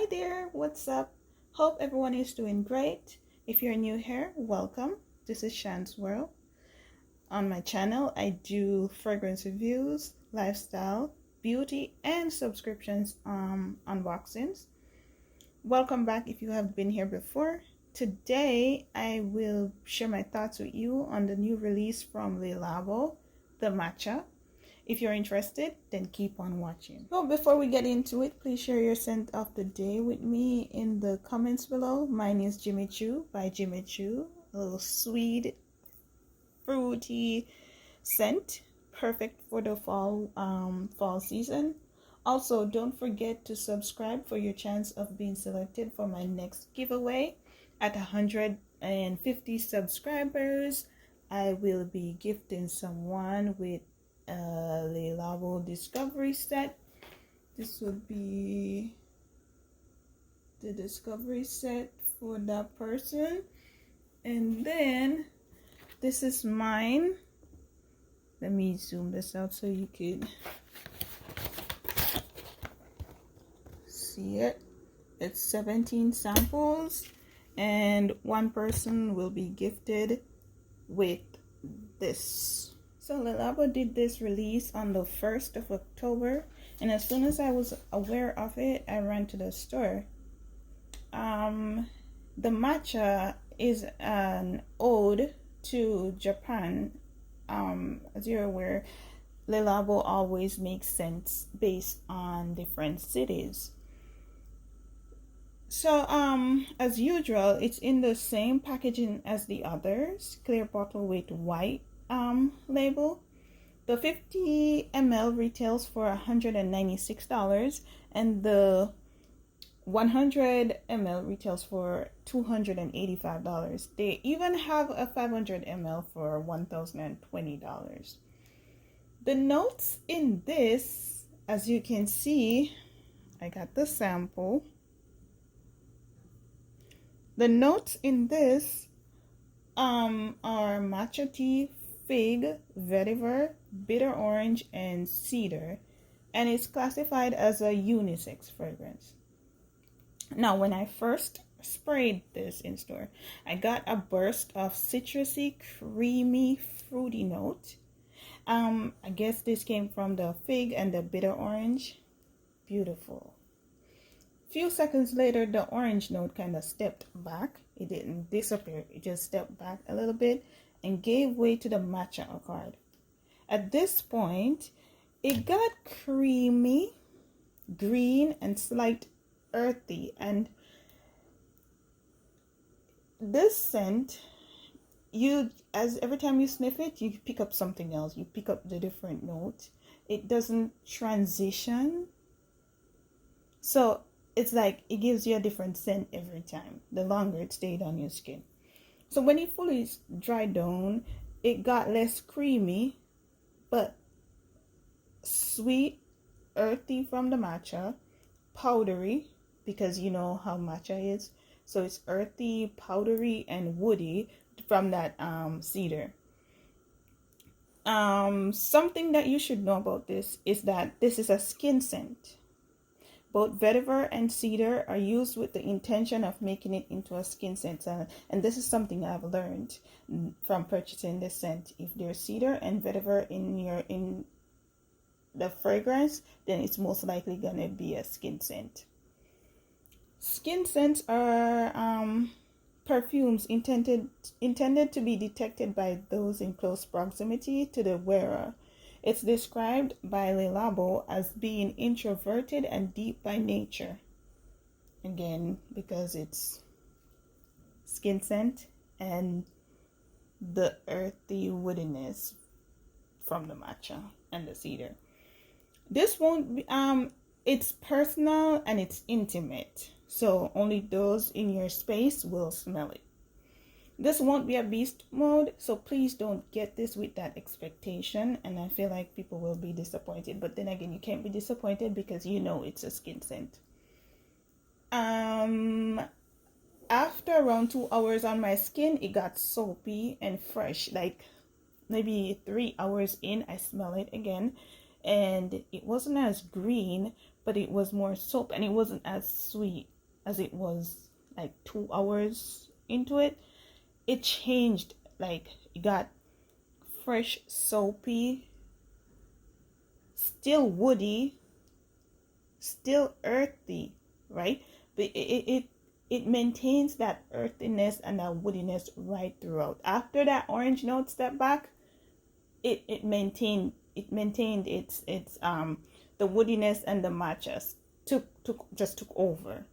Hi there, what's up? Hope everyone is doing great. If you're new here, welcome. This is Shan'sWorl. On my channel, I do fragrance reviews, lifestyle, beauty, and subscriptions unboxings. Welcome back if you have been here before. Today, I will share my thoughts with you on the new release from Labo The Matcha. If you're interested, then keep on watching. So before we get into it, please share your scent of the day with me in the comments below. Mine is Jimmy Choo by Jimmy Choo. A little sweet, fruity scent. Perfect for the fall season. Also, don't forget to subscribe for your chance of being selected for my next giveaway. At 150 subscribers, I will be gifting someone with the Labo Discovery set. This would be the discovery set for that person, and then this is mine. Let me zoom this out so you could see it. It's 17 samples, and one person will be gifted with this. So Labo did this release on the 1st of October, and as soon as I was aware of it, I ran to the store. The matcha is an ode to Japan. As you're aware, Labo always makes sense based on different cities. So as usual, it's in the same packaging as the others, clear bottle with white label. The 50 ml retails for $196, and the 100 ml retails for $285. They even have a 500 ml for $1,020. The notes in this, as you can see, I got the sample. The notes in this are matcha tea, fig, vetiver, bitter orange, and cedar, and it's classified as a unisex fragrance. Now, when I first sprayed this in store, I got a burst of citrusy, creamy, fruity note. I guess this came from the fig and the bitter orange. Beautiful. Few seconds later, the orange note kind of stepped back. It didn't disappear, it just stepped back a little bit and gave way to the matcha accord. At this point, it got creamy, green, and slight earthy, and this scent, every time you sniff it, you pick up something else. You pick up the different note. It doesn't transition, so it's like it gives you a different scent every time, the longer it stayed on your skin. So when it fully dried down, it got less creamy, but sweet, earthy from the matcha, powdery, because you know how matcha is. So it's earthy, powdery, and woody from that cedar. Something that you should know about this is that this is a skin scent. Both vetiver and cedar are used with the intention of making it into a skin scent, and this is something I've learned from purchasing this scent. If there's cedar and vetiver in the fragrance, then it's most likely gonna be a skin scent. Skin scents are perfumes intended to be detected by those in close proximity to the wearer. It's described by Labo as being introverted and deep by nature. Again, because it's skin scent and the earthy woodiness from the matcha and the cedar. This won't be, it's personal and it's intimate, so only those in your space will smell it. This won't be a beast mode, so please don't get this with that expectation, and I feel like people will be disappointed. But then again, you can't be disappointed because you know it's a skin scent. After around 2 hours on my skin, it got soapy and fresh. Like maybe 3 hours in, I smell it again, and it wasn't as green, but it was more soap, and it wasn't as sweet. as it was like 2 hours into it. It changed, like it got fresh, soapy, still woody, still earthy, right? But it maintains that earthiness and that woodiness right throughout. After that orange note step back, it maintained its the woodiness, and the matcha took over.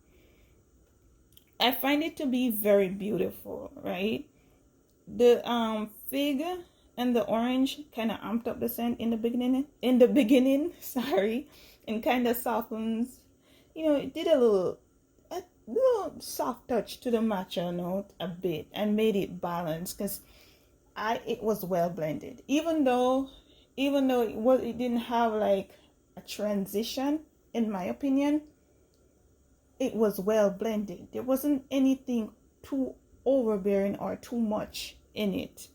I find it to be very beautiful, right? The fig and the orange kind of amped up the scent in the beginning, sorry, and kind of softens, it did a little soft touch to the matcha note a bit and made it balanced, because it was well blended, even though it didn't have like a transition. In my opinion, it was well blended. There wasn't anything too overbearing or too much in it.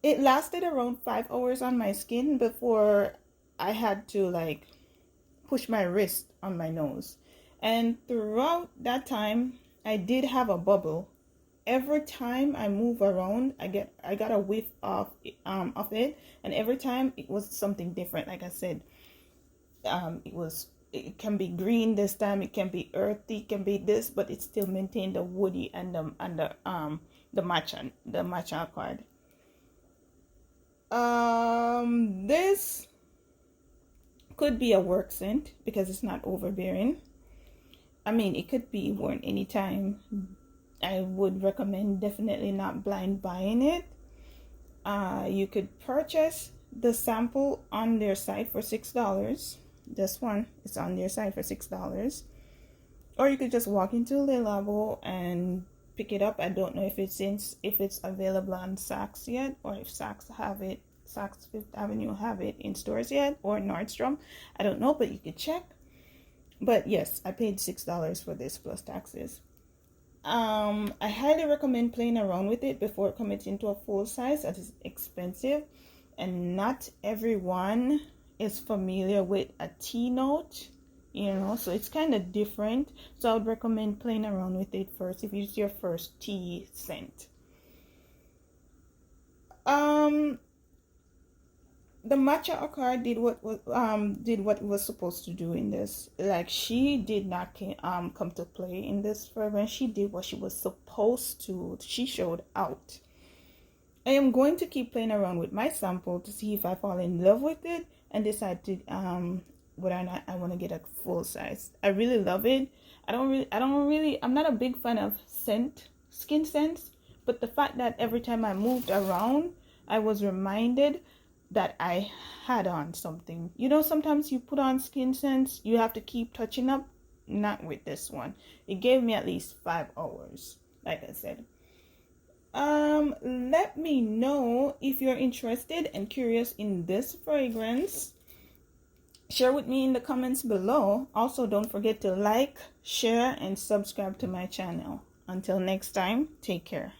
It lasted around 5 hours on my skin before I had to like push my wrist on my nose, and throughout that time I did have a bubble. Every time I move around, I got a whiff of it, and every time it was something different. Like I said, it can be green this time, it can be earthy, it can be this, but it still maintained the woody and the matcha accord. This could be a work scent because it's not overbearing. I mean, it could be worn anytime. I would recommend definitely not blind buying it. You could purchase the sample on their site for $6. This one is on their site for $6. Or you could just walk into the Labo and pick it up. I don't know if it's available on Saks yet, or if Saks Fifth Avenue have it in stores yet, or Nordstrom. I don't know, but you could check. But yes, I paid $6 for this plus taxes. I highly recommend playing around with it before committing to a full size, as it's expensive, and not everyone is familiar with a tea note, so it's kind of different. So I would recommend playing around with it first if it's your first tea scent. The matcha accord did what it was supposed to do in this. Like, she did not come to play in this fragrance. She did what she was supposed to. She showed out. I am going to keep playing around with my sample to see if I fall in love with it and decide to whether or not I want to get a full size. I really love it. I'm not a big fan of skin scents, but the fact that every time I moved around, I was reminded that I had on something. Sometimes you put on skin scents, you have to keep touching up. Not with this one. It gave me at least 5 hours, like I said. Let me know if you're interested and curious in this fragrance. Share with me in the comments below. Also, don't forget to like, share, and subscribe to my channel. Until next time, take care.